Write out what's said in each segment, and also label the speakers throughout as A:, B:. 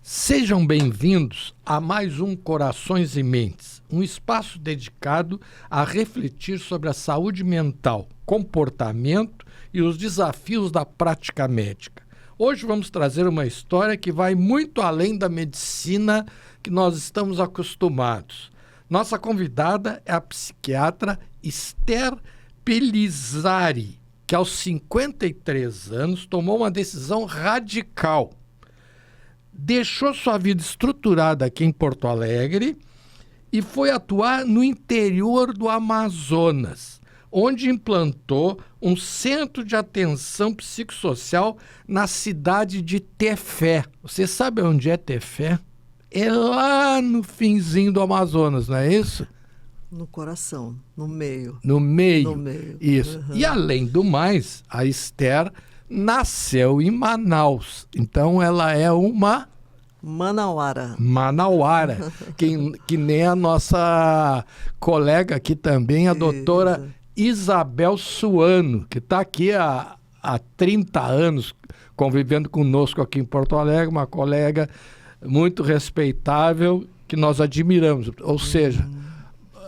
A: Sejam bem-vindos a mais um Corações e Mentes, um espaço dedicado a refletir sobre a saúde mental, comportamento e os desafios da prática médica. Hoje vamos trazer uma história que vai muito além da medicina que nós estamos acostumados. Nossa convidada é a psiquiatra Esther Pellizzari, que aos 53 anos tomou uma decisão radical. Deixou sua vida estruturada aqui em Porto Alegre e foi atuar no interior do Amazonas, onde implantou um centro de atenção psicossocial na cidade de Tefé. Você sabe onde é Tefé? É lá no finzinho do Amazonas, não é isso?
B: No coração, no meio.
A: No meio.
B: No meio.
A: Isso. Uhum. E além do mais, a Esther nasceu em Manaus. Então ela é uma
B: manauara,
A: que nem a nossa colega aqui também, a doutora Isabel Suano, que está aqui há 30 anos convivendo conosco aqui em Porto Alegre, uma colega muito respeitável que nós admiramos. Ou seja,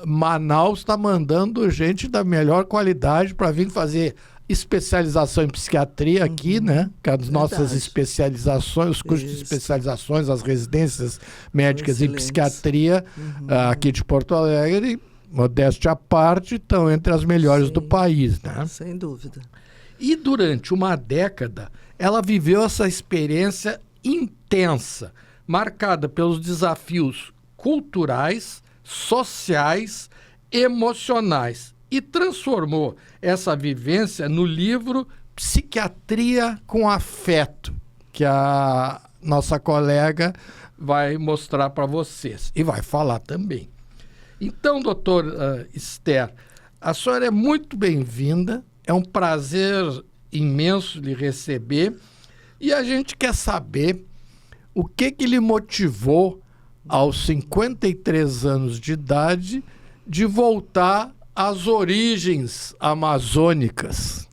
A: Manaus está mandando gente da melhor qualidade para vir fazer especialização em psiquiatria aqui, né? Que é as nossas especializações, os cursos de especializações, as residências médicas em psiquiatria aqui de Porto Alegre, modéstia à parte, estão entre as melhores do país, né?
B: Sem dúvida.
A: E durante uma década, ela viveu essa experiência intensa, marcada pelos desafios culturais, sociais, emocionais, e transformou essa vivência no livro Psiquiatria com Afeto, que a nossa colega vai mostrar para vocês e vai falar também. Então, doutor Esther, a senhora é muito bem-vinda, é um prazer imenso lhe receber e a gente quer saber o que lhe motivou aos 53 anos de idade de voltar às origens amazônicas.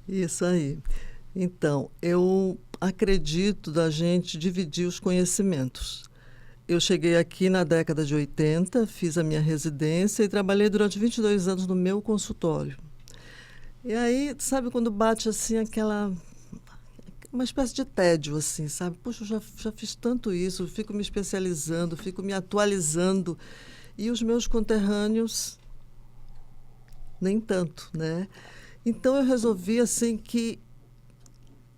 B: Isso aí. Então, eu acredito da gente dividir os conhecimentos. Eu cheguei aqui na década de 80, fiz a minha residência e trabalhei durante 22 anos no meu consultório. E aí, sabe, quando bate assim uma espécie de tédio, assim, sabe? Puxa, eu já fiz tanto isso, fico me especializando, fico me atualizando. E os meus conterrâneos, nem tanto, né? Então, eu resolvi, assim, que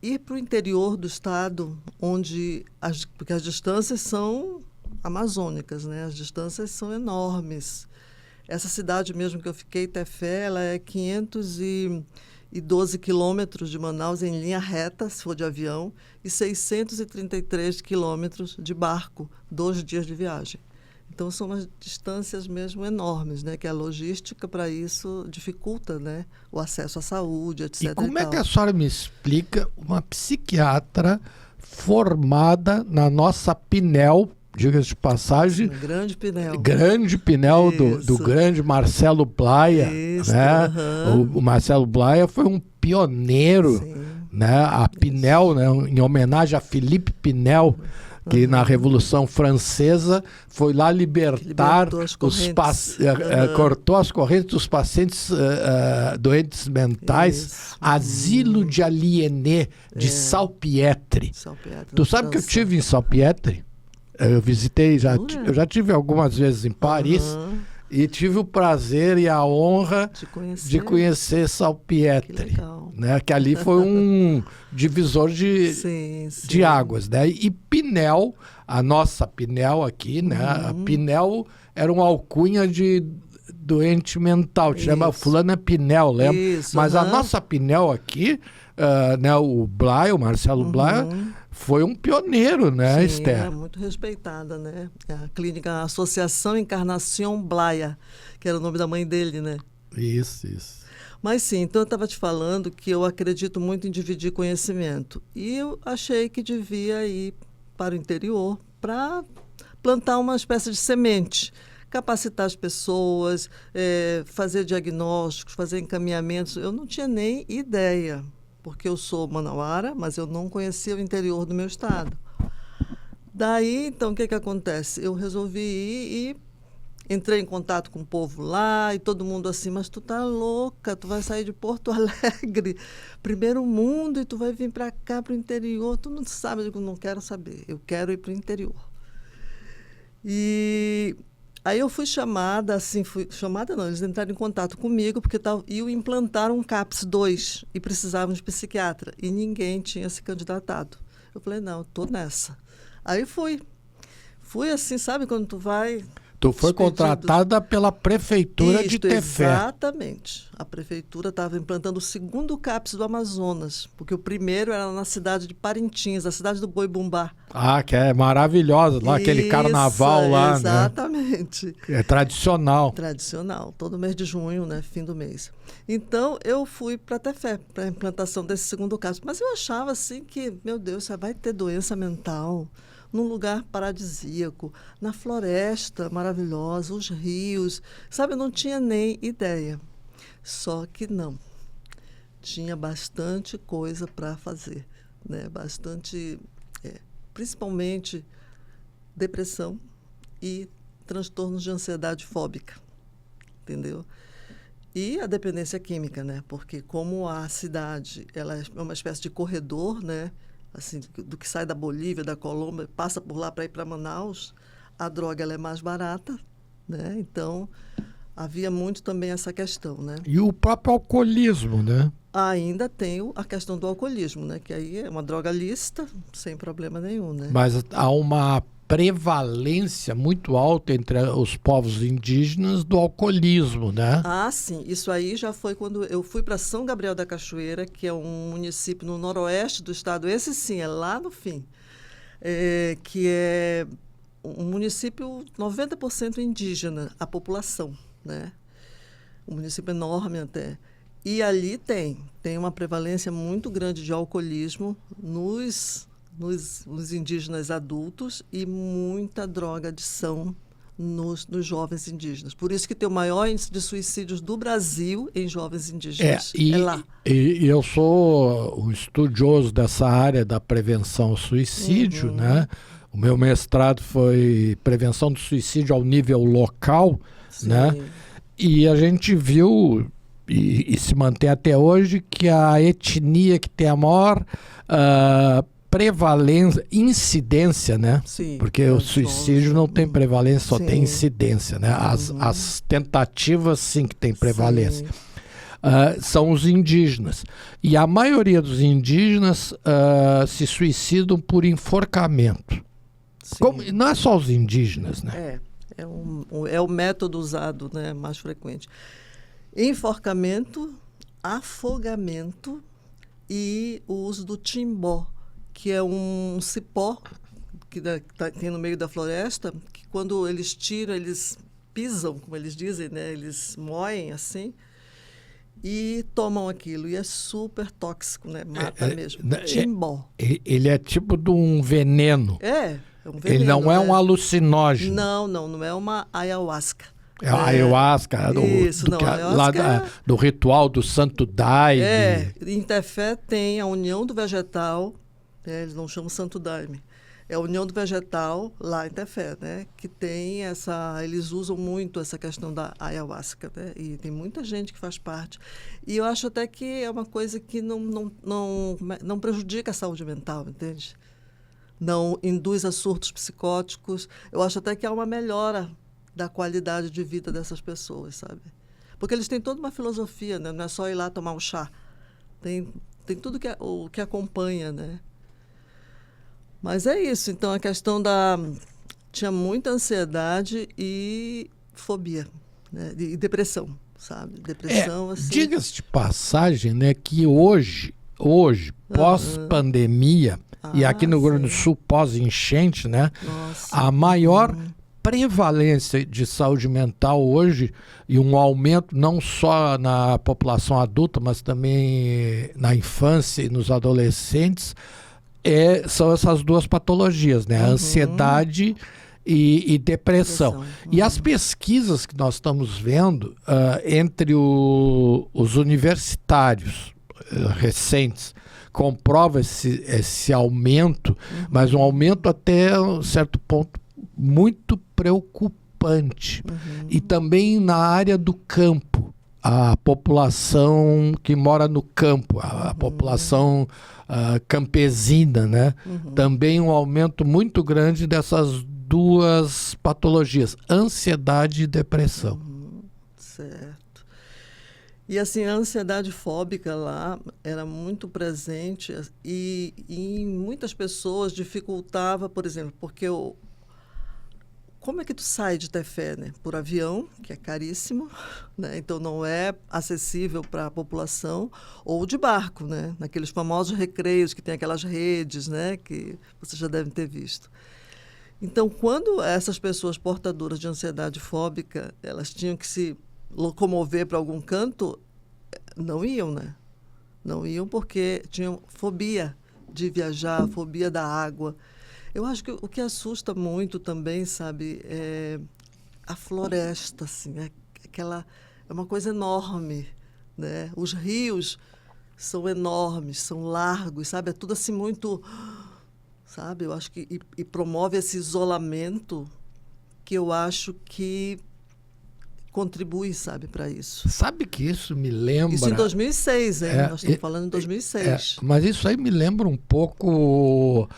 B: ir para o interior do estado, porque as distâncias são amazônicas, né? As distâncias são enormes. Essa cidade mesmo que eu fiquei, Tefé, ela é 512 quilômetros de Manaus em linha reta, se for de avião, e 633 quilômetros de barco, 2 dias de viagem. Então, são umas distâncias mesmo enormes, né? Que a logística, para isso, dificulta, né? O acesso à saúde, etc.
A: E como é que a senhora me explica uma psiquiatra formada na nossa Pinel, diga-se de passagem...
B: Grande Pinel.
A: Grande Pinel do grande Marcelo Blaia.
B: Isso,
A: né? O Marcelo Blaia foi um pioneiro, né? A Pinel, né? Em homenagem a Philippe Pinel, que na Revolução Francesa foi lá libertar cortou as correntes dos pacientes doentes mentais, asilo de alienés de Salpietre. Tu sabe que eu tive em Salpietre? Eu visitei, eu já tive algumas vezes em Paris e tive o prazer e a honra de conhecer Salpietre, né? Que ali foi um divisor de águas, né? E Pinel, a nossa Pinel aqui, né? A Pinel era uma alcunha de doente mental, chama fulana Pinel, lembra? Mas a nossa Pinel aqui, né? O Marcelo Blaia, foi um pioneiro, né,
B: Sim,
A: Esther?
B: É muito respeitada, né? A clínica, a Associação Encarnação Blaia, que era o nome da mãe dele, né?
A: Isso.
B: Mas sim, então eu estava te falando que eu acredito muito em dividir conhecimento. E eu achei que devia ir para o interior para plantar uma espécie de semente, capacitar as pessoas, fazer diagnósticos, fazer encaminhamentos. Eu não tinha nem ideia. porque eu sou manauara, mas eu não conhecia o interior do meu estado. Daí, então, o que acontece? Eu resolvi ir e entrei em contato com o povo lá e todo mundo assim, mas tu tá louca, tu vai sair de Porto Alegre, primeiro mundo, e tu vai vir para cá, para o interior. Tu não sabe, eu digo, não quero saber, eu quero ir para o interior. E aí eu fui chamada, não, eles entraram em contato comigo porque iam implantar um CAPS 2 e precisavam de psiquiatra, e ninguém tinha se candidatado. Eu falei, não, eu tô nessa. Aí fui assim, sabe, quando tu vai...
A: Tu foi contratada pela prefeitura de Tefé.
B: Exatamente. A prefeitura estava implantando o segundo CAPS do Amazonas, porque o primeiro era na cidade de Parintins, a cidade do Boi-Bumbá.
A: Ah, que é maravilhosa, lá aquele carnaval lá,
B: exatamente.
A: Né? É tradicional.
B: Tradicional, todo mês de junho, né, fim do mês. Então, eu fui para Tefé, para a implantação desse segundo CAPS. Mas eu achava assim que, meu Deus, você vai ter doença mental num lugar paradisíaco, na floresta maravilhosa, os rios, sabe, eu não tinha nem ideia. Só que não, tinha bastante coisa para fazer, né? Bastante, principalmente depressão e transtornos de ansiedade fóbica, entendeu? E a dependência química, né? Porque como a cidade ela é uma espécie de corredor, né? Assim, do que sai da Bolívia, da Colômbia, passa por lá para ir para Manaus, a droga ela é mais barata, né? Então, havia muito também essa questão, né?
A: E o próprio alcoolismo, né?
B: Ainda tem a questão do alcoolismo, né? Que aí é uma droga lícita, sem problema nenhum, né?
A: Mas há uma prevalência muito alta entre os povos indígenas do alcoolismo, né?
B: Ah, sim. Isso aí já foi quando eu fui para São Gabriel da Cachoeira, que é um município no noroeste do estado. Esse sim, é lá no fim. Que é um município 90% indígena, a população, né? Um município enorme até. E ali tem uma prevalência muito grande de alcoolismo nos indígenas adultos e muita droga-adição nos jovens indígenas. Por isso que tem o maior índice de suicídios do Brasil em jovens indígenas. É lá.
A: E eu sou um estudioso dessa área da prevenção ao suicídio, né? O meu mestrado foi prevenção do suicídio ao nível local,
B: Sim.
A: Né? E a gente viu, e se mantém até hoje, que a etnia que tem a maior prevalência, incidência, né?
B: Sim,
A: porque o suicídio não tem prevalência, só
B: sim.
A: tem incidência, né? As tentativas sim que tem prevalência. São os indígenas. E a maioria dos indígenas se suicidam por enforcamento. Não é só os indígenas, né?
B: É o método usado, né, mais frequente. Enforcamento, afogamento e o uso do timbó, que é um cipó que tem no meio da floresta, que quando eles tiram, eles pisam, como eles dizem, né? Eles moem assim e tomam aquilo. E é super tóxico, né? Mata mesmo. Timbó.
A: Ele é tipo de um veneno.
B: É um veneno.
A: Ele não é um alucinógeno.
B: Não é uma ayahuasca.
A: É a ayahuasca, do ritual do Santo Daime.
B: Em Tefé tem a união do vegetal, eles não chamam Santo Daime, é a união do vegetal lá em Tefé, né? Que tem eles usam muito essa questão da ayahuasca, né? E tem muita gente que faz parte. E eu acho até que é uma coisa que não prejudica a saúde mental, entende? Não induz a surtos psicóticos. Eu acho até que há uma melhora da qualidade de vida dessas pessoas, sabe? Porque eles têm toda uma filosofia, né? Não é só ir lá tomar um chá. Tem tudo o que acompanha, né? Mas é isso. Então, a questão tinha muita ansiedade e fobia, né? E depressão, sabe? Depressão, assim...
A: Diga-se de passagem, né, que hoje pós-pandemia, e aqui no Rio Grande do Sul, pós-enchente, né?
B: Nossa.
A: A maior prevalência de saúde mental hoje, e um aumento não só na população adulta, mas também na infância e nos adolescentes, são essas duas patologias, né? A ansiedade e depressão. E as pesquisas que nós estamos vendo entre os universitários, recentes comprova esse aumento, mas um aumento até um certo ponto muito preocupante. E também na área do campo, a população que mora no campo, a população campesina, né? Também um aumento muito grande dessas duas patologias, ansiedade e depressão.
B: Certo. E assim, a ansiedade fóbica lá era muito presente e em muitas pessoas dificultava, por exemplo, porque como é que tu sai de Tefé, né? Por avião, que é caríssimo, né? Então não é acessível para a população, ou de barco, né? Naqueles famosos recreios que tem aquelas redes, né? Que vocês já devem ter visto. Então, quando essas pessoas portadoras de ansiedade fóbica, elas tinham que se locomover para algum canto, não iam, né? Não iam porque tinham fobia de viajar, fobia da água. Eu acho que o que assusta muito também, sabe, é a floresta, assim, é uma coisa enorme, né? Os rios são enormes, são largos, sabe? É tudo assim muito... Sabe? Eu acho que e promove esse isolamento que eu acho que contribui, sabe, para isso.
A: Sabe que isso me lembra...
B: Isso em 2006, hein? Nós estamos falando em 2006.
A: Mas isso aí me lembra um pouco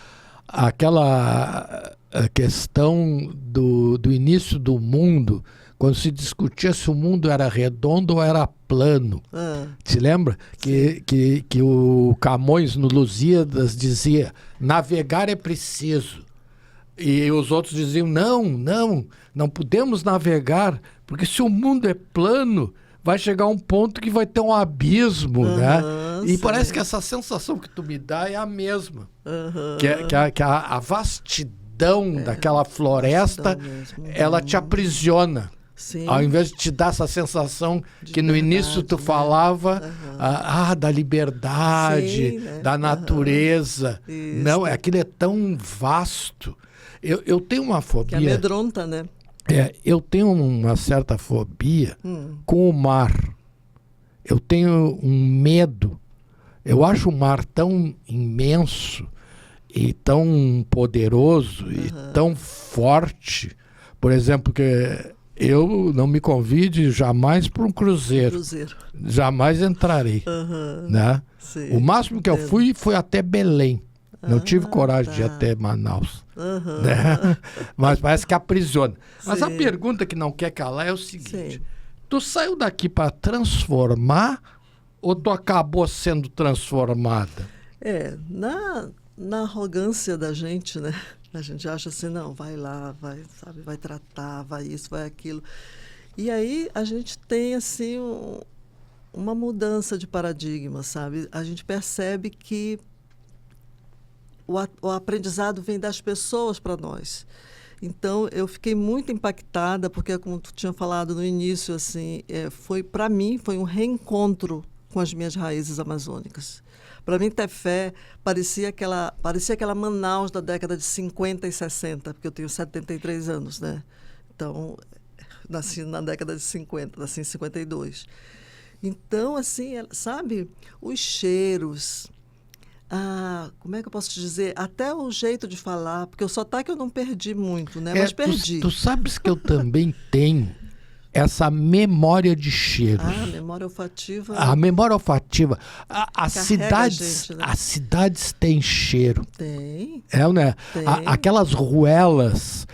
A: aquela questão do início do mundo, quando se discutia se o mundo era redondo ou era plano. Te lembra? Que o Camões, no Lusíadas, dizia: navegar é preciso. E os outros diziam: não podemos navegar, porque se o mundo é plano, vai chegar um ponto que vai ter um abismo, né? E parece que essa sensação que tu me dá é a mesma. Que a vastidão daquela floresta, ela te aprisiona.
B: Sim.
A: Ao invés de te dar essa sensação que no início tu falava da liberdade,
B: sim, né?
A: da natureza. Não, aquilo é tão vasto. Eu tenho uma fobia...
B: Que amedronta, né?
A: Eu tenho uma certa fobia com o mar. Eu tenho um medo. Eu acho o mar tão imenso e tão poderoso e tão forte. Por exemplo, que... eu não me convide jamais para um cruzeiro. Jamais entrarei. Né? O máximo que eu fui foi até Belém. Não tive coragem de ir até Manaus. Né? Mas parece que aprisiona. Mas a pergunta que não quer calar é o seguinte. Tu saiu daqui para transformar ou tu acabou sendo transformada?
B: Na arrogância da gente, né? A gente acha assim, não, vai lá, vai tratar, vai isso, vai aquilo. E aí a gente tem, assim, uma mudança de paradigma, sabe? A gente percebe que o aprendizado vem das pessoas para nós. Então, eu fiquei muito impactada, porque, como tu tinha falado no início, assim, para mim, foi um reencontro com as minhas raízes amazônicas. Para mim, Tefé parecia aquela Manaus da década de 50 e 60, porque eu tenho 73 anos, né? Então, nasci na década de 50, nasci em 52. Então, assim, sabe, os cheiros, como é que eu posso te dizer? Até o jeito de falar, porque o sotaque eu não perdi muito, né? Mas perdi.
A: Tu sabes que eu também tenho essa memória de cheiros.
B: Memória olfativa.
A: A memória olfativa. As
B: a
A: cidades têm cheiro.
B: Tem.
A: Né?
B: Tem.
A: Aquelas ruelas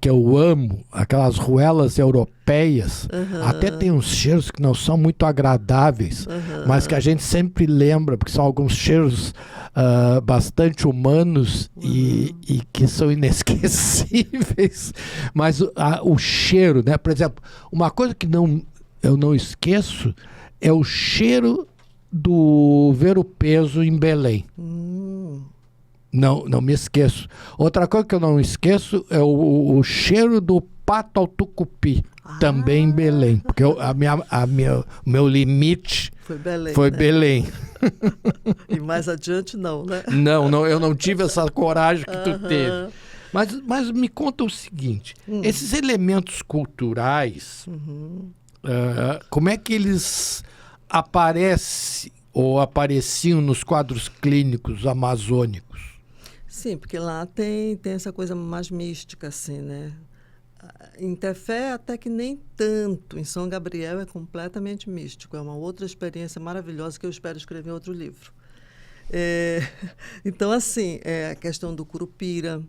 A: que eu amo, aquelas ruelas europeias, até tem uns cheiros que não são muito agradáveis, mas que a gente sempre lembra, porque são alguns cheiros bastante humanos e que são inesquecíveis. Mas o cheiro, né? Por exemplo, uma coisa que eu não esqueço é o cheiro do ver-o-peso em Belém. Não me esqueço. Outra coisa que eu não esqueço é o cheiro do pato ao tucupi, também em Belém. Porque o meu limite foi Belém.
B: E mais adiante não, né?
A: Não, eu não tive essa coragem que tu teve. Mas me conta o seguinte, esses elementos culturais, como é que eles aparecem ou apareciam nos quadros clínicos amazônicos?
B: Sim, porque lá tem essa coisa mais mística, assim, né? Em Tefé até que nem tanto. Em São Gabriel é completamente místico. É uma outra experiência maravilhosa que eu espero escrever em outro livro. Então, assim, a questão do Curupira,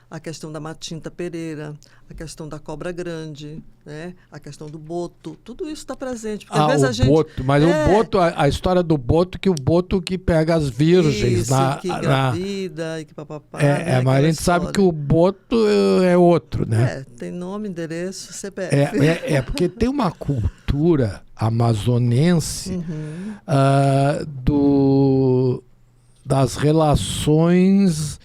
B: a questão da Matinta Pereira, a questão da Cobra Grande, né? A questão do Boto, tudo isso está presente. Porque, às vezes, a gente,
A: Boto, mas o Boto, a história do Boto, que o Boto que pega as virgens
B: isso, que engravida e que papapá.
A: Mas a gente sabe que o Boto é outro, né?
B: Tem nome, endereço, CPF.
A: Porque tem uma cultura amazonense das relações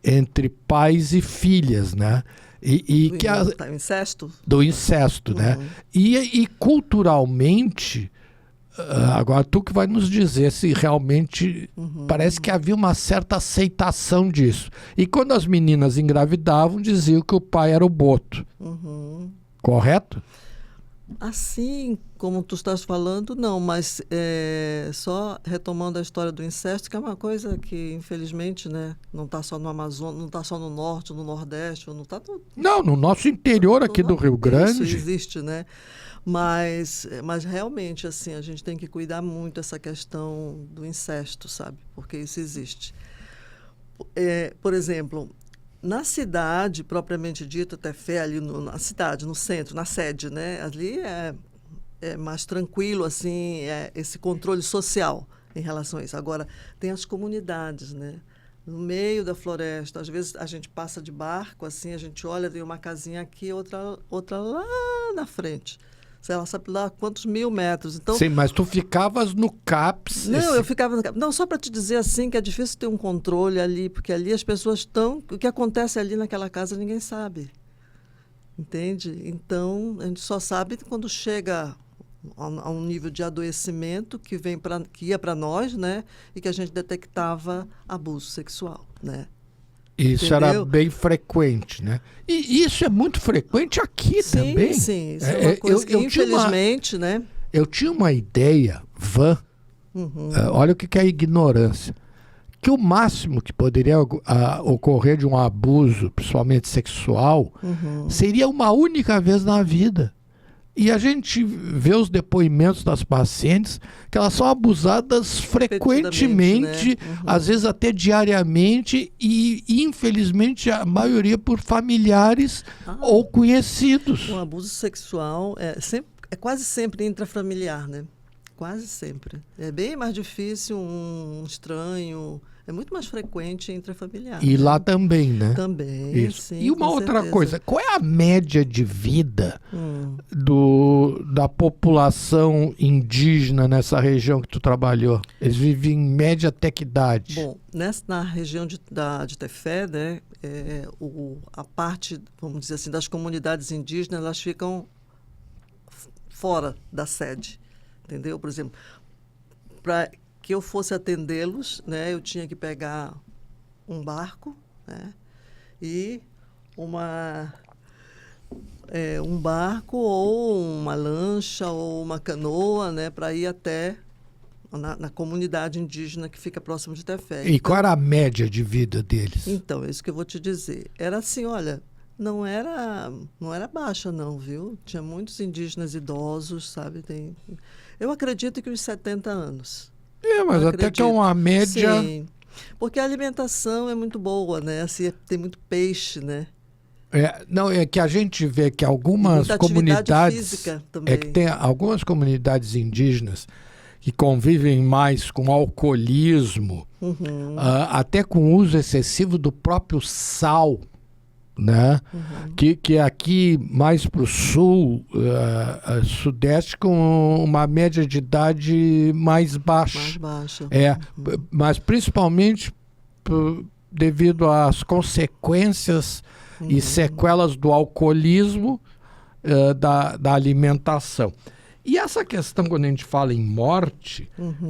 A: entre pais e filhas, né?
B: Do incesto?
A: Do incesto, né? E culturalmente, agora tu que vai nos dizer se realmente parece que havia uma certa aceitação disso. E quando as meninas engravidavam, diziam que o pai era o Boto. Correto?
B: Assim como tu estás falando, não, mas só retomando a história do incesto, que é uma coisa que, infelizmente, né, não está só no Amazonas, não está só no norte, no nordeste, não está
A: Não, no nosso interior aqui do Rio Grande.
B: Isso existe, né? Mas realmente, assim, a gente tem que cuidar muito dessa questão do incesto, sabe? Porque isso existe. Por exemplo, na cidade, propriamente dita, Tefé, ali na cidade, no centro, na sede, né? Ali é mais tranquilo, assim, esse controle social em relação a isso. Agora, tem as comunidades, né? No meio da floresta, às vezes a gente passa de barco, assim, a gente olha, tem uma casinha aqui, outra lá na frente. Sei lá, sabe lá quantos 1000 metros. Então,
A: sim, mas tu ficavas no CAPS.
B: Não, eu ficava no CAPS. Não, só para te dizer assim que é difícil ter um controle ali, porque ali as pessoas estão... O que acontece ali naquela casa ninguém sabe. Entende? Então, a gente só sabe quando chega a um nível de adoecimento que ia para nós, né? E que a gente detectava abuso sexual, né?
A: Isso. Entendeu? Era bem frequente, né? E isso é muito frequente aqui também.
B: Sim, isso é uma coisa que, infelizmente, né?
A: Eu tinha uma ideia vã, olha o que é a ignorância, que o máximo que poderia ocorrer de um abuso, principalmente sexual, seria uma única vez na vida. E a gente vê os depoimentos das pacientes que elas são abusadas frequentemente, né? Às vezes até diariamente, e infelizmente a maioria por familiares ou conhecidos.
B: O abuso sexual é quase sempre intrafamiliar, né? Quase sempre. É bem mais difícil um estranho... É muito mais frequente intrafamiliar.
A: E lá também, né?
B: Também,
A: isso.
B: Sim,
A: e uma outra coisa, qual é a média de vida da população indígena nessa região que tu trabalhou? Eles vivem em média até que idade?
B: Bom, na região de Tefé, né, a parte, vamos dizer assim, das comunidades indígenas, elas ficam fora da sede, entendeu? Por exemplo, para que eu fosse atendê-los, né, eu tinha que pegar um barco, né, e um barco ou uma lancha ou uma canoa, né, para ir até na comunidade indígena que fica próximo de Tefé.
A: E qual era a média de vida deles?
B: Então, é isso que eu vou te dizer. Era assim, olha, não era baixa não, viu? Tinha muitos indígenas idosos, sabe? Eu acredito que uns 70 anos.
A: Mas até que é uma média...
B: Sim, porque a alimentação é muito boa, né? Assim, tem muito peixe, né?
A: Não, é que a gente vê que algumas comunidades...
B: física também.
A: É que tem algumas comunidades indígenas que convivem mais com alcoolismo, até com o uso excessivo do próprio sal, né? Que aqui mais para o sul, sudeste, com uma média de idade mais baixa.
B: Mais baixa.
A: Mas principalmente devido às consequências e sequelas do alcoolismo, da alimentação. E essa questão, quando a gente fala em morte,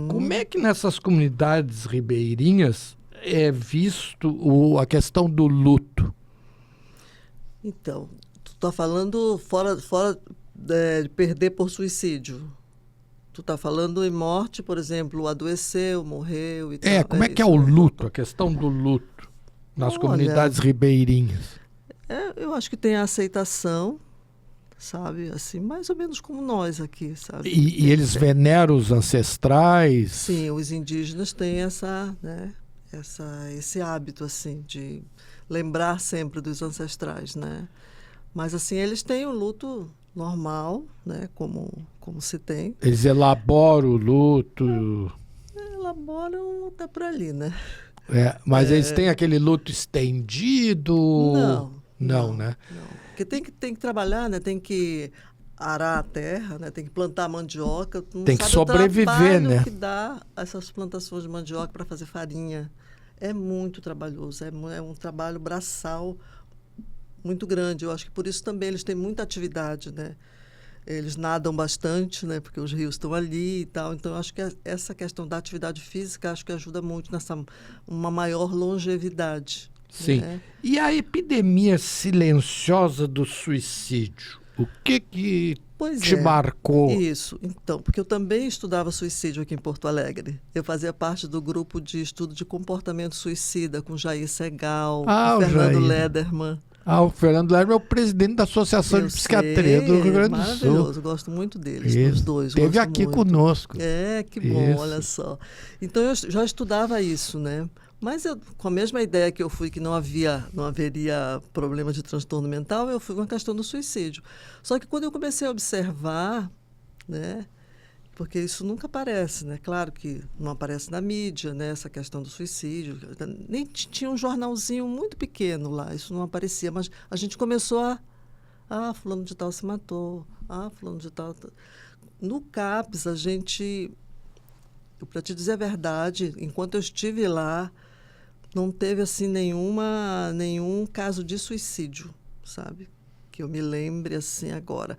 A: como é que nessas comunidades ribeirinhas é visto a questão do luto?
B: Então, tu está falando fora de perder por suicídio. Tu está falando em morte, por exemplo, adoeceu, morreu e tal.
A: Como é que é o luto, a questão do luto nas comunidades ribeirinhas?
B: Eu acho que tem a aceitação, sabe? Assim, mais ou menos como nós aqui, sabe?
A: E eles veneram os ancestrais?
B: Sim, os indígenas têm esse hábito, assim, de lembrar sempre dos ancestrais, né? Mas, assim, eles têm o luto normal, né? Como se tem.
A: Eles elaboram o luto?
B: Elaboram até por ali, né?
A: Mas eles têm aquele luto estendido? Não, né?
B: Não. Porque tem que trabalhar, né? Tem que arar a terra, né? Tem que plantar mandioca.
A: Tem que sobreviver, né?
B: Que dá essas plantações de mandioca para fazer farinha. É muito trabalhoso, é um trabalho braçal muito grande. Eu acho que por isso também eles têm muita atividade, né? Eles nadam bastante, né? Porque os rios estão ali e tal. Então, eu acho que essa questão da atividade física acho que ajuda muito nessa uma maior longevidade.
A: Sim.
B: Né?
A: E a epidemia silenciosa do suicídio? O que te marcou?
B: Isso. Então, porque eu também estudava suicídio aqui em Porto Alegre. Eu fazia parte do grupo de estudo de comportamento suicida com Jair Segal, com Fernando Lederman.
A: O Fernando Lederman é o presidente da Associação de Psiquiatria do Rio Grande do Sul.
B: Maravilhoso, gosto muito deles, os dois.
A: Esteve aqui conosco.
B: Que bom, olha só. Então, eu já estudava isso, né? Mas com a mesma ideia que eu fui que não haveria problema de transtorno mental, eu fui com a questão do suicídio. Só que quando eu comecei a observar, né, porque isso nunca aparece, né? Claro que não aparece na mídia, né, essa questão do suicídio. Nem tinha um jornalzinho muito pequeno lá, isso não aparecia. Mas a gente começou fulano de tal se matou, fulano de tal... No CAPS, para te dizer a verdade, enquanto eu estive lá, não teve assim nenhum caso de suicídio, sabe? Que eu me lembre assim agora.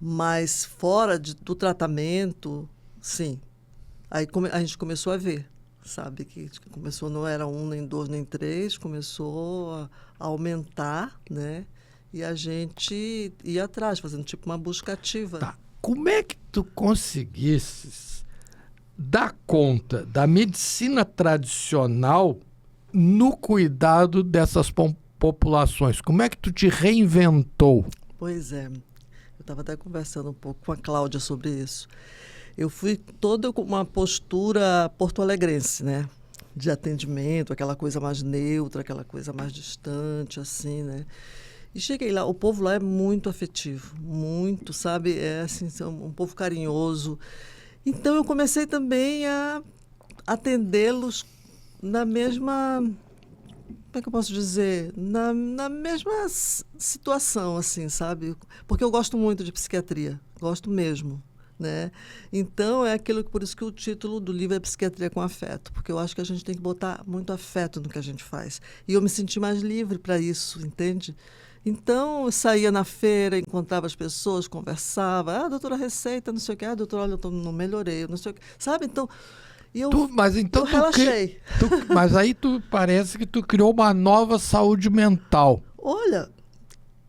B: Mas fora do tratamento, sim. Aí a gente começou a ver, sabe? Que começou, não era 1, nem 2, nem 3, começou a aumentar, né? E a gente ia atrás, fazendo tipo uma busca ativa.
A: Tá. Como é que tu conseguisses dar conta da medicina tradicional no cuidado dessas populações? Como é que tu te reinventou?
B: Pois é, eu estava até conversando um pouco com a Cláudia sobre isso. Eu fui toda com uma postura porto-alegrense, né? De atendimento, aquela coisa mais neutra, aquela coisa mais distante, assim, né? E cheguei lá, o povo lá é muito afetivo, muito, sabe? É assim, um povo carinhoso. Então, eu comecei também a atendê-los na mesma... Como é que eu posso dizer? Na mesma situação, assim, sabe? Porque eu gosto muito de psiquiatria, gosto mesmo, né? Então, por isso que o título do livro é Psiquiatria com Afeto, porque eu acho que a gente tem que botar muito afeto no que a gente faz. E eu me senti mais livre para isso, entende? Então, eu saía na feira, encontrava as pessoas, conversava. Doutora, receita, não sei o quê. Doutora, olha, eu não melhorei, não sei o quê. Sabe? Então, eu relaxei.
A: Mas aí parece que tu criou uma nova saúde mental.
B: Olha,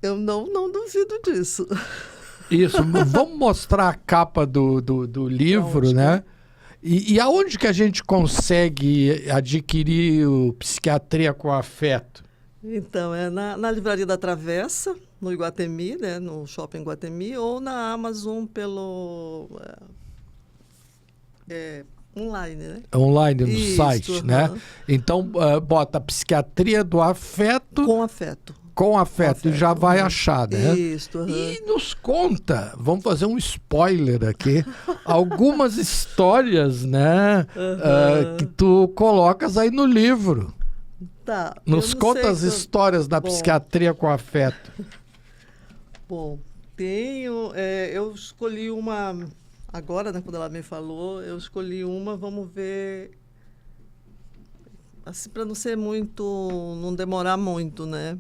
B: eu não duvido disso.
A: Isso. Vamos mostrar a capa do livro, né? E aonde que a gente consegue adquirir o Psiquiatria com Afeto?
B: Então, é na Livraria da Travessa, no Iguatemi, né, no Shopping Iguatemi, ou na Amazon pelo online, né?
A: Online, no site, né? Então, bota Psiquiatria do Afeto.
B: Com afeto.
A: Com afeto, e já vai achar, né?
B: Isso.
A: E nos conta, vamos fazer um spoiler aqui, algumas histórias, né? Que tu colocas aí no livro.
B: Tá.
A: Nos conta as histórias da Psiquiatria com Afeto.
B: Bom, eu escolhi uma... Agora, né, quando ela me falou, eu escolhi uma, vamos ver... Assim, para não demorar muito, né?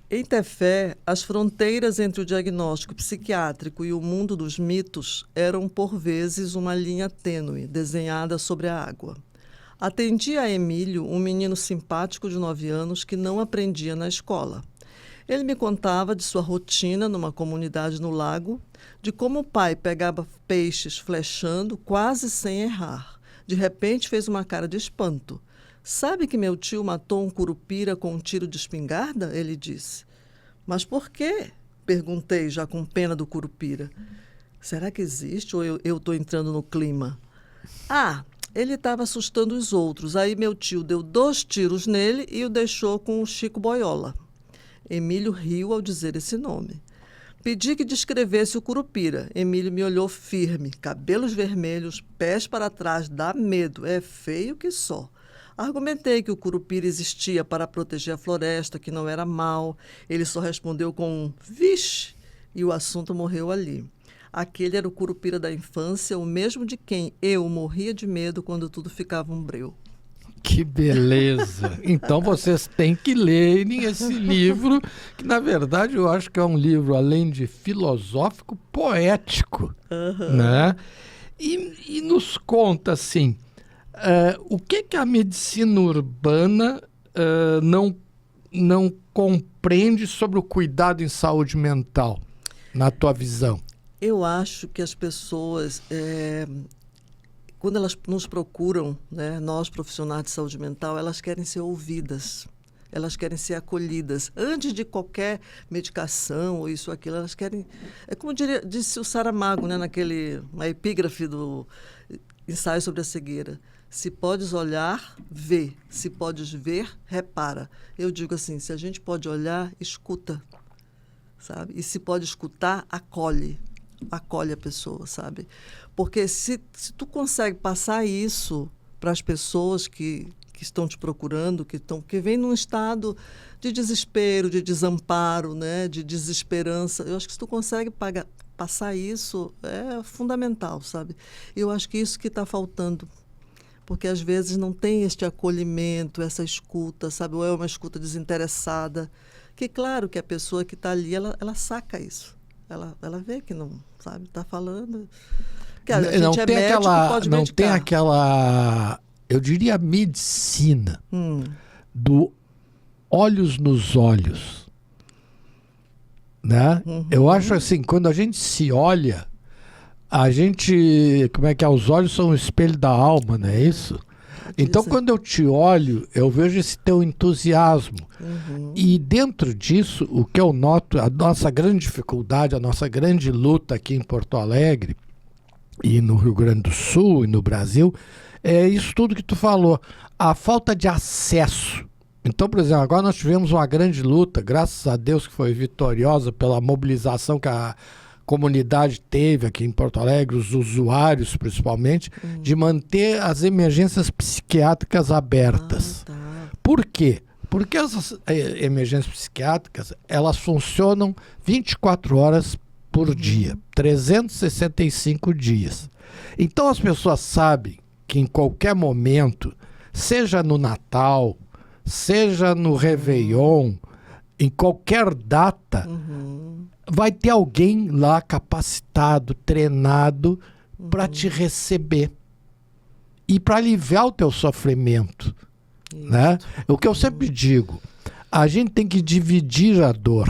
B: Em Tefé, as fronteiras entre o diagnóstico psiquiátrico e o mundo dos mitos eram, por vezes, uma linha tênue, desenhada sobre a água. Atendia a Emílio, um menino simpático de 9 anos que não aprendia na escola. Ele me contava de sua rotina numa comunidade no lago, de como o pai pegava peixes flechando quase sem errar. De repente fez uma cara de espanto. Sabe que meu tio matou um curupira com um tiro de espingarda? Ele disse. Mas por quê? Perguntei, já com pena do curupira. Será que existe ou eu estou entrando no clima? Ah, ele estava assustando os outros. Aí meu tio deu 2 tiros nele e o deixou com o Chico Boiola. Emílio riu ao dizer esse nome. Pedi que descrevesse o curupira. Emílio me olhou firme, cabelos vermelhos, pés para trás, dá medo, é feio que só. Argumentei que o curupira existia para proteger a floresta, que não era mau. Ele só respondeu com um vixe e o assunto morreu ali. Aquele era o curupira da infância, o mesmo de quem eu morria de medo quando tudo ficava um breu.
A: Que beleza! Então vocês têm que lerem esse livro, que na verdade eu acho que é um livro, além de filosófico, poético, né? E nos conta, assim, o que a medicina urbana não compreende sobre o cuidado em saúde mental, na tua visão?
B: Eu acho que as pessoas... quando elas nos procuram, né, nós profissionais de saúde mental, elas querem ser ouvidas, elas querem ser acolhidas. Antes de qualquer medicação ou isso ou aquilo, elas querem... É como disse o Saramago, né, na epígrafe do Ensaio sobre a Cegueira. Se podes olhar, vê. Se podes ver, repara. Eu digo assim, se a gente pode olhar, escuta, sabe? E se pode escutar, acolhe a pessoa, sabe? Porque se tu consegue passar isso para as pessoas que estão te procurando, que vêm num estado de desespero, de desamparo, né, de desesperança, eu acho que se tu consegue passar isso, é fundamental, sabe? Eu acho que isso que está faltando, porque às vezes não tem este acolhimento, essa escuta, sabe? Ou é uma escuta desinteressada, que claro que a pessoa que está ali, ela saca isso. Ela vê que não, sabe, está falando. Que a gente
A: não
B: é
A: tem
B: médico, pode
A: não
B: medicar.
A: tem aquela, eu diria, medicina do olhos nos olhos, né? Eu acho assim, quando a gente se olha, a gente, como é que é? Os olhos são o espelho da alma, não é isso? Então, quando eu te olho, eu vejo esse teu entusiasmo. E dentro disso, o que eu noto, a nossa grande dificuldade, a nossa grande luta aqui em Porto Alegre, e no Rio Grande do Sul, e no Brasil, é isso tudo que tu falou. A falta de acesso. Então, por exemplo, agora nós tivemos uma grande luta, graças a Deus que foi vitoriosa pela mobilização que a comunidade teve aqui em Porto Alegre, os usuários principalmente, de manter as emergências psiquiátricas abertas. Por quê? Porque as emergências psiquiátricas, elas funcionam 24 horas por dia, 365 dias. Então as pessoas sabem que em qualquer momento, seja no Natal, seja no Réveillon, em qualquer data, vai ter alguém lá capacitado, treinado para te receber e para aliviar o teu sofrimento, né? O que eu sempre digo, a gente tem que dividir a dor,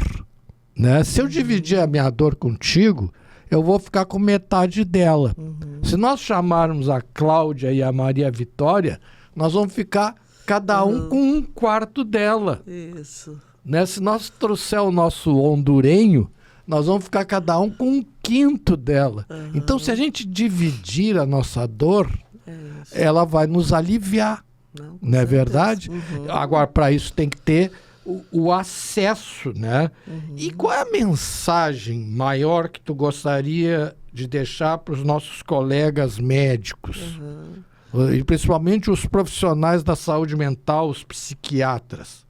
A: né? Se eu dividir a minha dor contigo, eu vou ficar com metade dela. Se nós chamarmos a Cláudia e a Maria Vitória, nós vamos ficar cada um com um quarto dela.
B: Isso.
A: Né? Se nós trouxer o nosso hondurenho, nós vamos ficar cada um com um quinto dela. Então, se a gente dividir a nossa dor, ela vai nos aliviar. Não é verdade? Agora, para isso tem que ter o acesso, né? E qual é a mensagem maior que tu gostaria de deixar para os nossos colegas médicos? E principalmente os profissionais da saúde mental, os psiquiatras,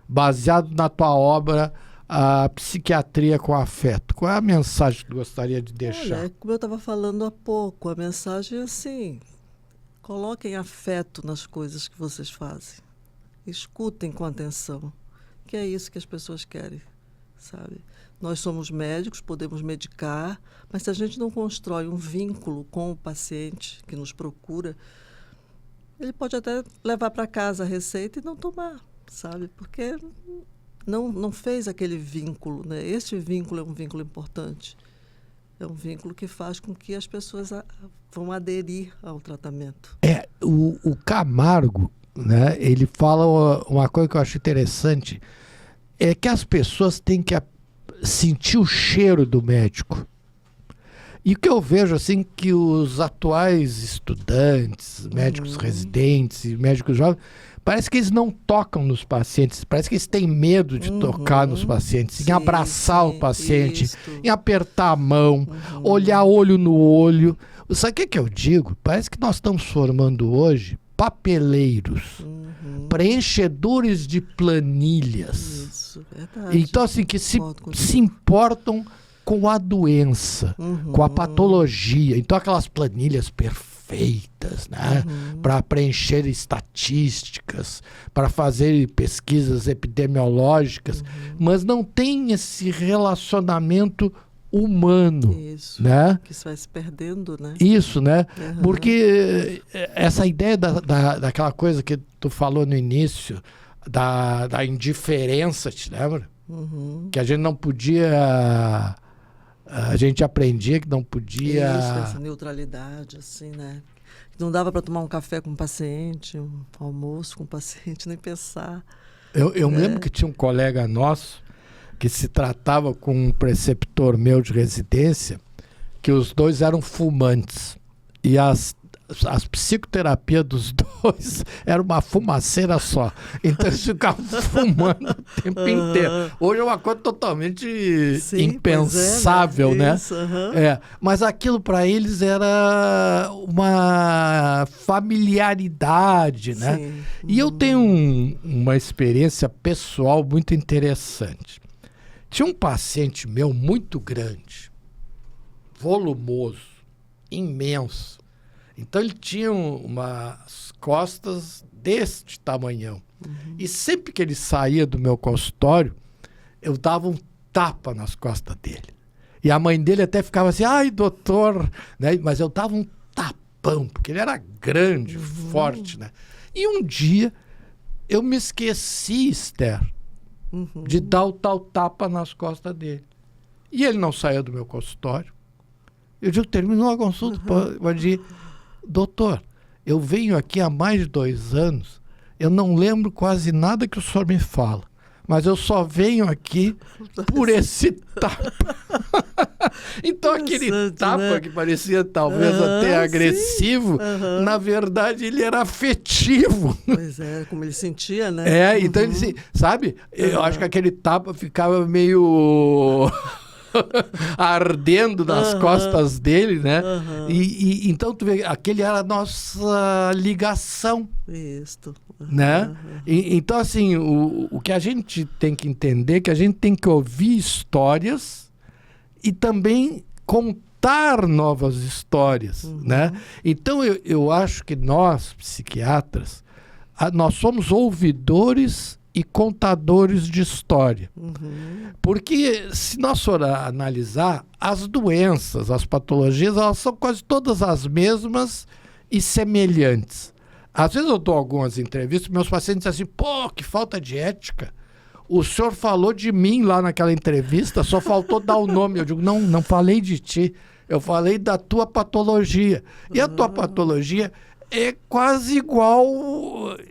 A: baseado na tua obra A Psiquiatria com Afeto. Qual é a mensagem que tu gostaria de deixar?
B: Olha, como eu estava falando há pouco, a mensagem é assim: coloquem afeto nas coisas que vocês fazem. Escutem com atenção, que é isso que as pessoas querem, sabe? Nós somos médicos, podemos medicar, mas se a gente não constrói um vínculo com o paciente que nos procura, ele pode até levar para casa a receita e não tomar, sabe? Porque não fez aquele vínculo, né? Este vínculo é um vínculo importante. É um vínculo que faz com que as pessoas vão aderir ao tratamento.
A: O Camargo, né, ele fala uma coisa que eu acho interessante, é que as pessoas têm que sentir o cheiro do médico. E o que eu vejo, assim, que os atuais estudantes, médicos residentes e médicos jovens, parece que eles não tocam nos pacientes, parece que eles têm medo de tocar nos pacientes, em abraçar o paciente, em apertar a mão, olhar olho no olho. Sabe o que eu digo? Parece que nós estamos formando hoje papeleiros, preenchedores de planilhas.
B: Isso, verdade.
A: Então, assim, que se importam com a doença, com a patologia. Então, aquelas planilhas perfeitas, né? Para preencher estatísticas, para fazer pesquisas epidemiológicas, mas não tem esse relacionamento humano.
B: Isso,
A: né?
B: Que isso vai se perdendo, né?
A: Isso, né? Porque essa ideia daquela coisa que tu falou no início, da indiferença, te lembra? Que a gente não podia... A gente aprendia que não podia...
B: Isso, essa neutralidade, assim, né? Não dava para tomar um café com o paciente, um almoço com o paciente, nem pensar.
A: Eu me lembro que tinha um colega nosso que se tratava com um preceptor meu de residência, que os dois eram fumantes. E as psicoterapias dos dois era uma fumaceira só. Então eles ficavam fumando o tempo inteiro. Hoje é uma coisa totalmente impensável, né?
B: Isso,
A: mas aquilo para eles era uma familiaridade, né?
B: Sim.
A: E eu tenho uma experiência pessoal muito interessante. Tinha um paciente meu muito grande, volumoso, imenso. Então ele tinha umas costas deste tamanhão. E sempre que ele saía do meu consultório, eu dava um tapa nas costas dele. E a mãe dele até ficava assim, ai, doutor, né? Mas eu dava um tapão, porque ele era grande, forte, né? E um dia eu me esqueci, Esther, de dar o tal tapa nas costas dele. E ele não saía do meu consultório. Eu digo, terminou a consulta, pode ir. Doutor, eu venho aqui há mais de 2 anos, eu não lembro quase nada que o senhor me fala, mas eu só venho aqui por esse tapa. Então aquele tapa, né, que parecia talvez até agressivo, na verdade ele era afetivo.
B: Pois é, como ele sentia, né?
A: Então ele, sabe, eu acho que aquele tapa ficava meio... ardendo nas costas dele, né? E então tu vê, aquele era a nossa ligação.
B: Isso.
A: Né? Então, assim, o que a gente tem que entender é que a gente tem que ouvir histórias e também contar novas histórias, né? Então, eu acho que nós, psiquiatras, nós somos ouvidores e contadores de história. Porque se nós for analisar, as doenças, as patologias, elas são quase todas as mesmas e semelhantes. Às vezes eu dou algumas entrevistas, meus pacientes dizem assim, pô, que falta de ética. O senhor falou de mim lá naquela entrevista, só faltou dar o nome. Eu digo, não falei de ti, eu falei da tua patologia. E a tua patologia é quase igual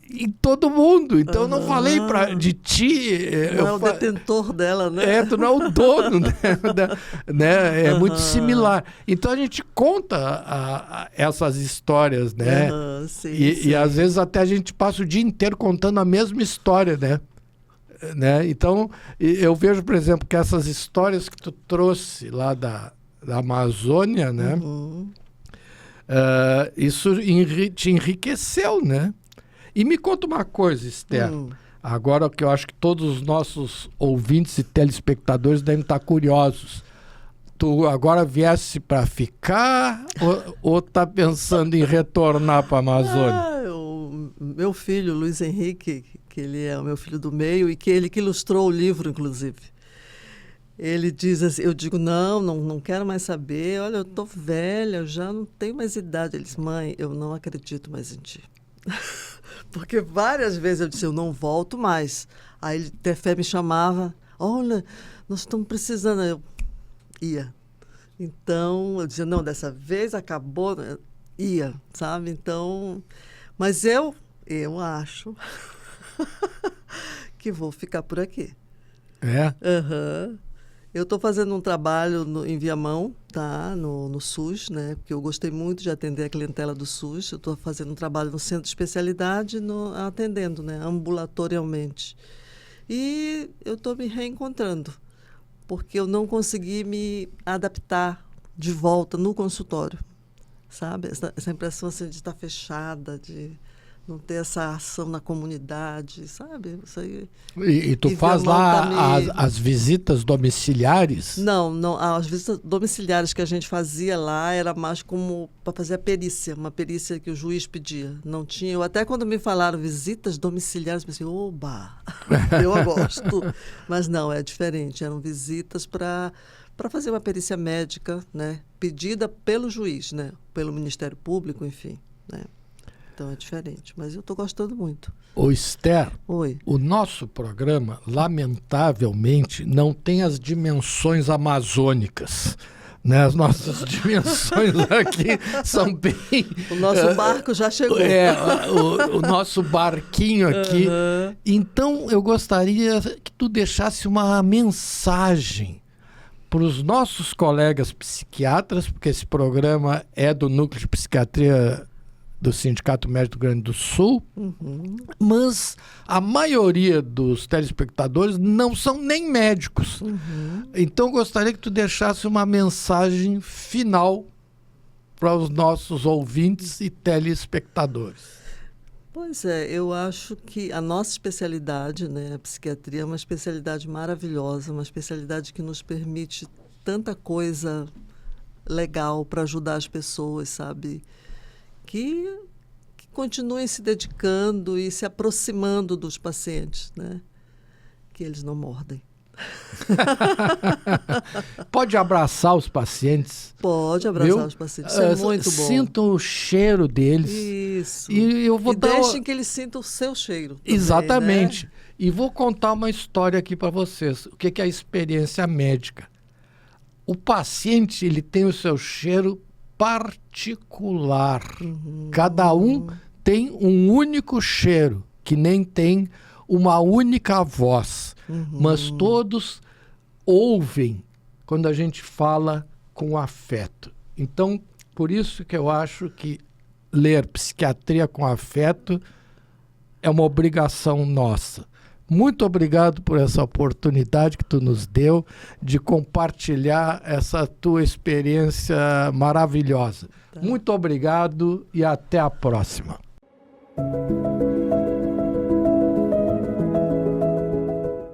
A: em todo mundo. Então eu não falei de ti.
B: Não é o detentor dela, né?
A: Tu não é o dono, né? É muito similar. Então a gente conta essas histórias, né?
B: Sim.
A: E às vezes até a gente passa o dia inteiro contando a mesma história, né? Então eu vejo, por exemplo, que essas histórias que tu trouxe lá da Amazônia, né? Isso te enriqueceu, né? E me conta uma coisa, Esther. Agora que eu acho que todos os nossos ouvintes e telespectadores devem estar curiosos. Tu agora viesse para ficar ou tá pensando em retornar para a Amazônia?
B: Meu filho, Luiz Henrique, que ele é o meu filho do meio e que ele que ilustrou o livro, inclusive. Ele diz assim, eu digo, não quero mais saber, olha, eu tô velha, eu já não tenho mais idade. Ele diz, mãe, eu não acredito mais em ti. Porque várias vezes eu disse, eu não volto mais. Aí ele, Tefé me chamava, olha, nós estamos precisando. Eu ia. Então, eu dizia, não, dessa vez acabou, ia, sabe? Então, mas eu acho que vou ficar por aqui.
A: É?
B: Uhum. Eu estou fazendo um trabalho em Viamão, tá? No SUS, né? Porque eu gostei muito de atender a clientela do SUS. Eu estou fazendo um trabalho no centro de especialidade, atendendo, né? Ambulatorialmente. E eu estou me reencontrando, porque eu não consegui me adaptar de volta no consultório, sabe? Essa impressão assim, de estar fechada, de não ter essa ação na comunidade, sabe? Isso aí.
A: E tu faz lá as visitas domiciliares?
B: Não. As visitas domiciliares que a gente fazia lá era mais como para fazer a perícia, uma perícia que o juiz pedia. Não tinha. Eu até quando me falaram visitas domiciliares, pensei, oba, eu gosto. Mas não, é diferente. Eram visitas para fazer uma perícia médica, né? Pedida pelo juiz, né? Pelo Ministério Público, enfim, né? Então é diferente, mas eu estou gostando muito.
A: Ô Esther,
B: Oi.
A: O nosso programa, lamentavelmente, não tem as dimensões amazônicas. Né? As nossas dimensões aqui são bem...
B: O nosso barco já chegou.
A: O nosso barquinho aqui. Uhum. Então, eu gostaria que tu deixasse uma mensagem para os nossos colegas psiquiatras, porque esse programa é do Núcleo de Psiquiatria do Sindicato Médico do Rio Grande do Sul, mas a maioria dos telespectadores não são nem médicos. Então, gostaria que tu deixasse uma mensagem final para os nossos ouvintes e telespectadores.
B: Pois é, eu acho que a nossa especialidade, né, a psiquiatria, é uma especialidade maravilhosa, uma especialidade que nos permite tanta coisa legal para ajudar as pessoas, sabe? Que continuem se dedicando e se aproximando dos pacientes, né? Que eles não mordem.
A: Pode abraçar os pacientes.
B: Pode abraçar os pacientes. Isso é muito bom.
A: Sintam o cheiro deles.
B: Isso.
A: E eu vou
B: deixem que eles sintam o seu cheiro. Também,
A: exatamente.
B: Né?
A: E vou contar uma história aqui para vocês. O que é a experiência médica? O paciente, ele tem o seu cheiro particular. Cada um tem um único cheiro, que nem tem uma única voz. Mas todos ouvem quando a gente fala com afeto. Então, por isso que eu acho que ler Psiquiatria com Afeto é uma obrigação nossa. Muito obrigado por essa oportunidade que tu nos deu de compartilhar essa tua experiência maravilhosa. Muito obrigado e até a próxima.